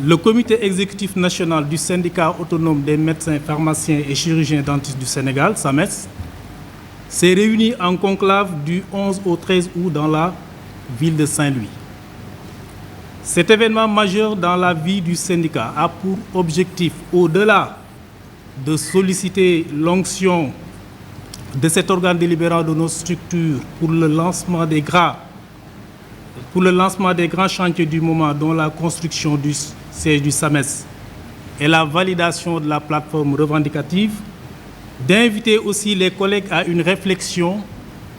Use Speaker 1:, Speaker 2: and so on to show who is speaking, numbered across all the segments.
Speaker 1: le comité exécutif national du syndicat autonome des médecins, pharmaciens et chirurgiens dentistes du Sénégal, SAMES, s'est réuni en conclave du 11 au 13 août dans la ville de Saint-Louis. Cet événement majeur dans la vie du syndicat a pour objectif, au-delà de solliciter l'onction de cet organe délibérant de nos structures pour le lancement des grands chantiers du moment, dont la construction du siège du SAMES et la validation de la plateforme revendicative, d'inviter aussi les collègues à une réflexion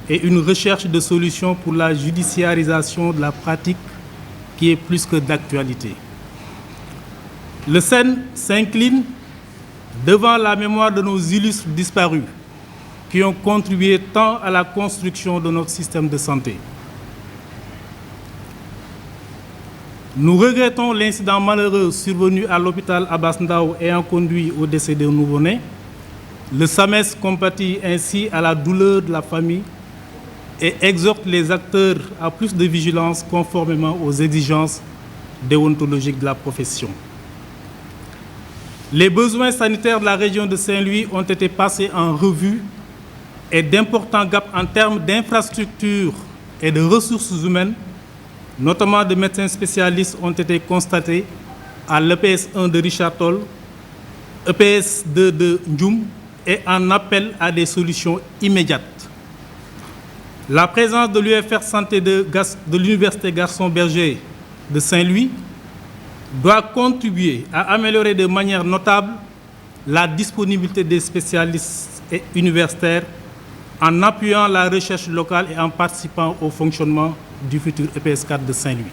Speaker 1: et une recherche de solutions pour la judiciarisation de la pratique qui est plus que d'actualité. Le SEN s'incline devant la mémoire de nos illustres disparus qui ont contribué tant à la construction de notre système de santé. Nous regrettons l'incident malheureux survenu à l'hôpital Abass Ndao ayant conduit au décès d'un nouveau-né. Le SAMES compatit ainsi à la douleur de la famille et exhorte les acteurs à plus de vigilance conformément aux exigences déontologiques de la profession. Les besoins sanitaires de la région de Saint-Louis ont été passés en revue et d'importants gaps en termes d'infrastructures et de ressources humaines, notamment de médecins spécialistes, ont été constatés à l'EPS 1 de Richard Toll, EPS 2 de Ndioum, et en appel à des solutions immédiates. La présence de l'UFR Santé de l'Université Gaston Berger de Saint-Louis doit contribuer à améliorer de manière notable la disponibilité des spécialistes et universitaires en appuyant la recherche locale et en participant au fonctionnement du futur EPS 4 de Saint-Louis.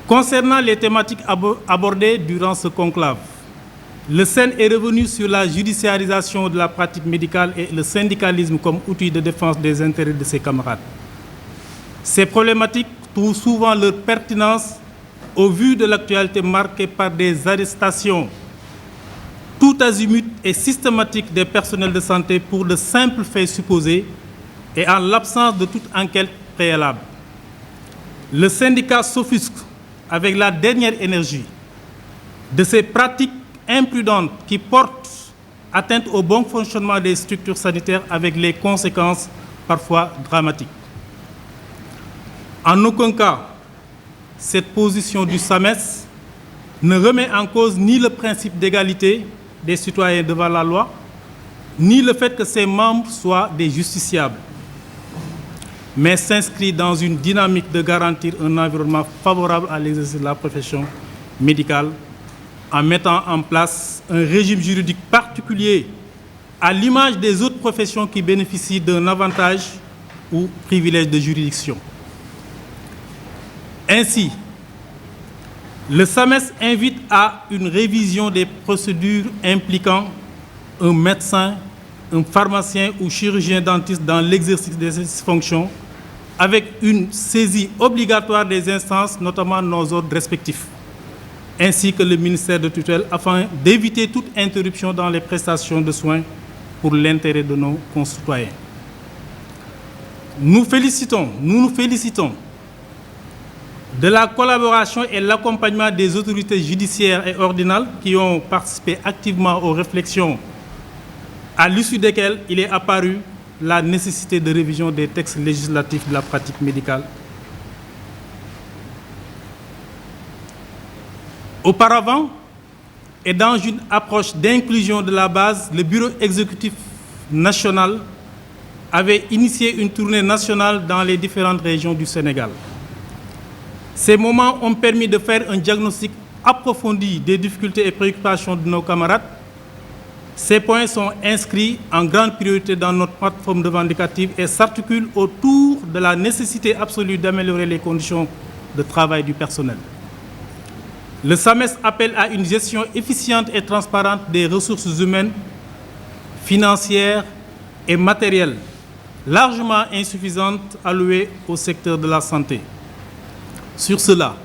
Speaker 1: Concernant les thématiques abordées durant ce conclave, le SEN est revenu sur la judiciarisation de la pratique médicale et le syndicalisme comme outil de défense des intérêts de ses camarades. Ces problématiques trouvent souvent leur pertinence au vu de l'actualité marquée par des arrestations tout azimut et systématiques des personnels de santé pour de simples faits supposés et en l'absence de toute enquête préalable. Le syndicat s'offusque avec la dernière énergie de ces pratiques imprudentes qui portent atteinte au bon fonctionnement des structures sanitaires avec les conséquences parfois dramatiques. En aucun cas, cette position du SAMES ne remet en cause ni le principe d'égalité des citoyens devant la loi, ni le fait que ses membres soient des justiciables, mais s'inscrit dans une dynamique de garantir un environnement favorable à l'exercice de la profession médicale en mettant en place un régime juridique particulier à l'image des autres professions qui bénéficient d'un avantage ou privilège de juridiction. Ainsi, le SAMES invite à une révision des procédures impliquant un médecin, un pharmacien ou chirurgien dentiste dans l'exercice de ces fonctions, avec une saisie obligatoire des instances, notamment nos ordres respectifs, ainsi que le ministère de tutelle, afin d'éviter toute interruption dans les prestations de soins pour l'intérêt de nos concitoyens. Nous nous félicitons de la collaboration et l'accompagnement des autorités judiciaires et ordinales qui ont participé activement aux réflexions à l'issue desquelles il est apparu la nécessité de révision des textes législatifs de la pratique médicale. Auparavant, et dans une approche d'inclusion de la base, le Bureau exécutif national avait initié une tournée nationale dans les différentes régions du Sénégal. Ces moments ont permis de faire un diagnostic approfondi des difficultés et préoccupations de nos camarades. Ces points sont inscrits en grande priorité dans notre plateforme revendicative et s'articulent autour de la nécessité absolue d'améliorer les conditions de travail du personnel. Le SAMES appelle à une gestion efficiente et transparente des ressources humaines, financières et matérielles, largement insuffisantes allouées au secteur de la santé. Sur cela,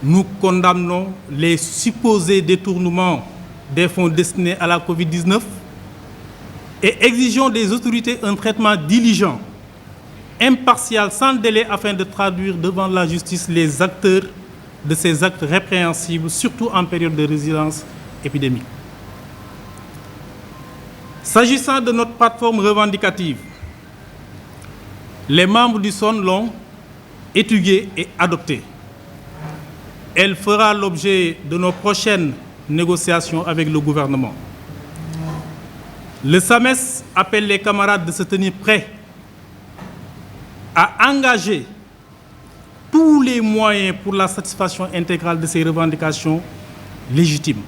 Speaker 1: nous condamnons les supposés détournements des fonds destinés à la Covid-19 et exigeons des autorités un traitement diligent, impartiale sans délai afin de traduire devant la justice les acteurs de ces actes répréhensibles, surtout en période de résilience épidémique. S'agissant de notre plateforme revendicative, les membres du SON l'ont étudiée et adoptée. Elle fera l'objet de nos prochaines négociations avec le gouvernement. Le SAMES appelle les camarades de se tenir prêts à engager tous les moyens pour la satisfaction intégrale de ces revendications légitimes.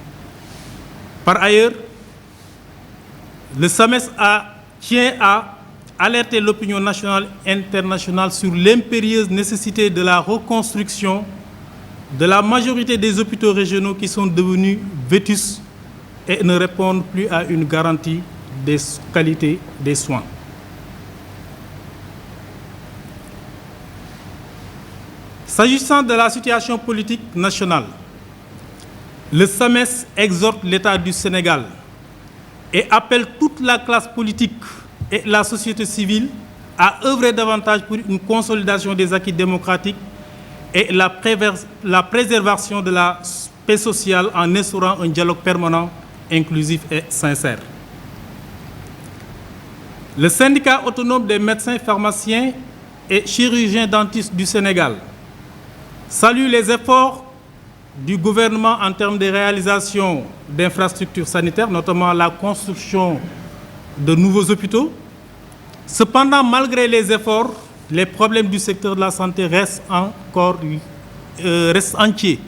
Speaker 1: Par ailleurs, le SAMES tient à alerter l'opinion nationale et internationale sur l'impérieuse nécessité de la reconstruction de la majorité des hôpitaux régionaux qui sont devenus vétustes et ne répondent plus à une garantie de qualité des soins. S'agissant de la situation politique nationale, le SAMES exhorte l'État du Sénégal et appelle toute la classe politique et la société civile à œuvrer davantage pour une consolidation des acquis démocratiques et la préservation de la paix sociale en instaurant un dialogue permanent, inclusif et sincère. Le syndicat autonome des médecins, pharmaciens et chirurgiens dentistes du Sénégal salue les efforts du gouvernement en termes de réalisation d'infrastructures sanitaires, notamment la construction de nouveaux hôpitaux. Cependant, malgré les efforts, les problèmes du secteur de la santé restent entiers.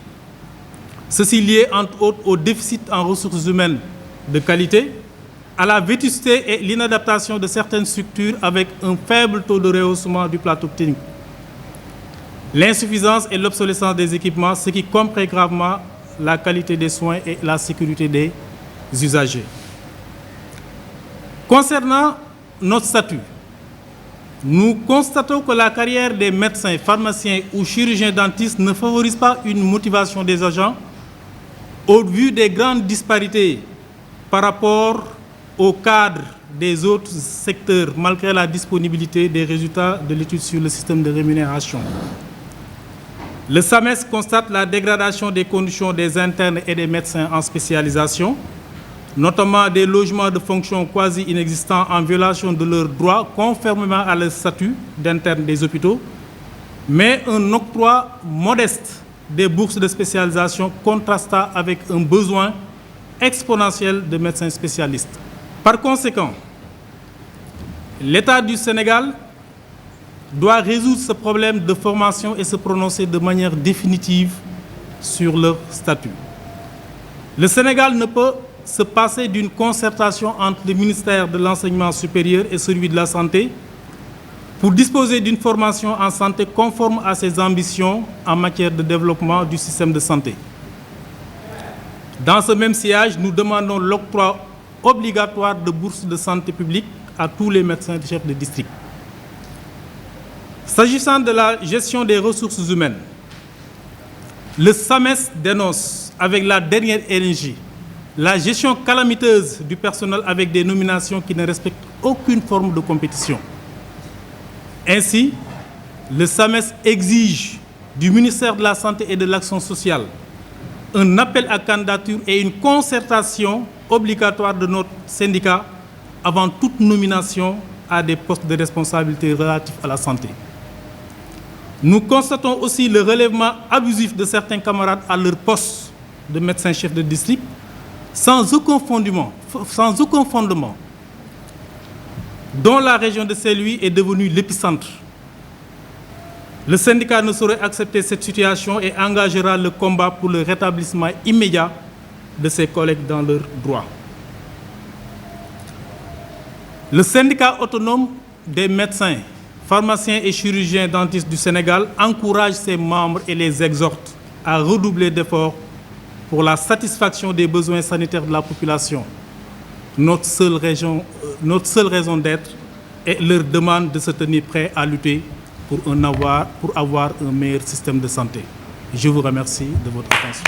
Speaker 1: Ceci lié, entre autres, au déficit en ressources humaines de qualité, à la vétusté et l'inadaptation de certaines structures avec un faible taux de rehaussement du plateau technique, l'insuffisance et l'obsolescence des équipements, ce qui compromet gravement la qualité des soins et la sécurité des usagers. Concernant notre statut, nous constatons que la carrière des médecins, pharmaciens ou chirurgiens dentistes ne favorise pas une motivation des agents au vu des grandes disparités par rapport au cadre des autres secteurs, malgré la disponibilité des résultats de l'étude sur le système de rémunération. Le SAMES constate la dégradation des conditions des internes et des médecins en spécialisation, notamment des logements de fonction quasi inexistants en violation de leurs droits conformément à leur statut d'interne des hôpitaux, mais un octroi modeste des bourses de spécialisation contrasta avec un besoin exponentiel de médecins spécialistes. Par conséquent, l'État du Sénégal doit résoudre ce problème de formation et se prononcer de manière définitive sur leur statut. Le Sénégal ne peut se passer d'une concertation entre le ministère de l'Enseignement supérieur et celui de la Santé pour disposer d'une formation en santé conforme à ses ambitions en matière de développement du système de santé. Dans ce même sillage, nous demandons l'octroi obligatoire de bourses de santé publique à tous les médecins de chefs de district. S'agissant de la gestion des ressources humaines, le SAMES dénonce avec la dernière énergie la gestion calamiteuse du personnel avec des nominations qui ne respectent aucune forme de compétition. Ainsi, le SAMES exige du ministère de la Santé et de l'Action sociale un appel à candidature et une concertation obligatoire de notre syndicat avant toute nomination à des postes de responsabilité relatifs à la santé. Nous constatons aussi le relèvement abusif de certains camarades à leur poste de médecin chef de district sans aucun fondement, dont la région de Saint-Louis est devenue l'épicentre. Le syndicat ne saurait accepter cette situation et engagera le combat pour le rétablissement immédiat de ses collègues dans leurs droits. Le syndicat autonome des médecins, pharmaciens et chirurgiens dentistes du Sénégal encourage ses membres et les exhorte à redoubler d'efforts pour la satisfaction des besoins sanitaires de la population. Notre seule raison d'être est leur demande de se tenir prêts à lutter pour avoir un meilleur système de santé. Je vous remercie de votre attention.